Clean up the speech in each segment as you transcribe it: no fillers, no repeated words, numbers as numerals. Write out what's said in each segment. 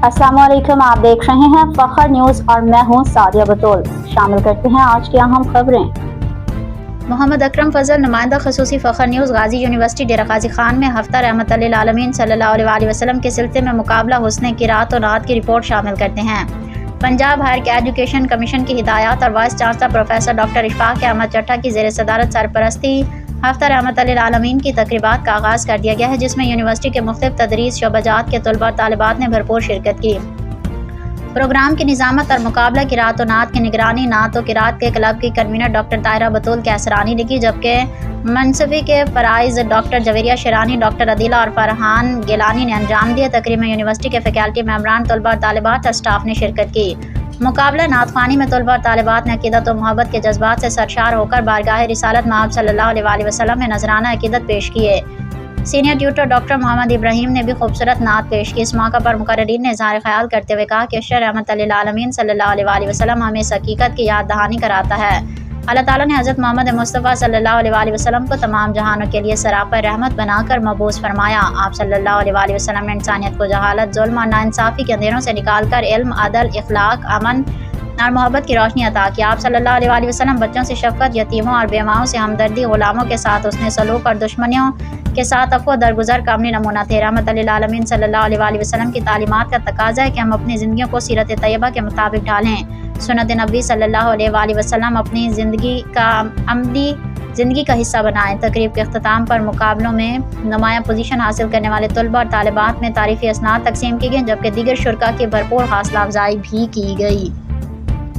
अस्सलाम वालेकुम, आप देख रहे हैं फखर न्यूज़ और मैं हूं सादिया बतौल। शामिल करते हैं आज की अहम खबरें। मोहम्मद अकरम फजल, नुमाइंदा खसूसी फ़खर न्यूज़, गाजी यूनिवर्सिटी डेरा गाजी खान में हफ्ता रहमत लिल आलमीन सल्लल्लाहु अलैहि वसल्लम के सिलसिले में मुकाबला हुस्न क़िराअत और नात की रिपोर्ट शामिल करते हैं। पंजाब हायर एजुकेशन कमीशन की हिदायत और vice chancellor professor doctor Ishfaq Ahmad Chattha की ज़ेर सदारत सरपरस्ती हफ्ता रहमत लिल आलमीन की तकरीबात का आगाज़ कर दिया गया है, जिसमें यूनिवर्सिटी के मुख्तलिफ तदरीस शोबाजात के तलबा और तालिबात ने भरपूर शिरकत की। प्रोग्राम की निज़ामत और मुकाबला क़िराअत और नात की निगरानी नात और क़िराअत के क्लब की कन्वीनर डॉक्टर ताहिरा बतूल कैसरानी ने की, जबकि मनसबी के फ़राइज़ डॉक्टर जवेरिया शेरानी, डॉक्टर अदीला और फरहान गिलानी ने अंजाम दिए। तकरीब में यूनिवर्सिटी के फैकल्टी मेंबरान, तलबा और तालिबात और स्टाफ ने शिरकत की। मुकाबला नात ख़्वानी में तलबा और तालिबात ने अक़ीदत और मोहब्बत के जज्बात से सरशार होकर बारगाह रिसालत मआब सल्लल्लाहु अलैहि वसल्लम में नजराना अक़ीदत पेश किए। Senior tutor doctor Mohammad Ibrahim ने भी खूबसूरत नात पेश की। इस मौका पर मुकर्ररीन ने इज़हार ख्याल करते हुए कहा कि अशर रहमत लिल आलमीन सल्लल्लाहु अलैहि वसल्लम हमें इस हकीकत की याद दहानी कराता है। अल्लाह ताला ने हज़रत मोहम्मद मुस्तफ़ा सल्लल्लाहु अलैहि वसल्लम को तमाम जहानों के लिए सरापर रहमत बनाकर मबूस फरमाया। आप सल्लल्लाहु अलैहि वसल्लम ने इंसानियत को जहालत, जुल्म और नाइंसाफ़ी के अंधेरों से निकालकर इल्म, अदल, इखलाक, अमन और मोहब्बत की रोशनी अता की। आप सल्लल्लाहु अलैहि वसल्लम बच्चों से शफ़क़त, यतीमों और बेवाओं से हमदर्दी, ग़ुलामों के साथ उसने सलूक और दुश्मनियों के साथ अफ़्व दरगुज़र का अमली नमूना थे। रहमत लिल आलमीन सल्लल्लाहु अलैहि वसल्लम की तालीमात का तकाज़ा है कि हम अपनी ज़िंदगियों को सीरत तैयबा के मुताबिक ढालें। सुन्नत नबी सल्लल्लाहु अलैहि वसल्लम अपनी ज़िंदगी का अमली ज़िंदगी का हिस्सा बनाएं। तकरीब के अख्ताम पर मुकाबलों में नुमायाँ पोजीशन हासिल करने वाले तलबा और तालिबात में तारीफ़ी असनाद तकसीम की गई, जबकि दीगर शुरका की भरपूर हौसला अफजाई भी की गई।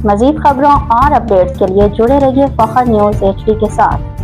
मज़ीद खबरों और अपडेट्स के लिए जुड़े रहिए फखर न्यूज़ HD के साथ।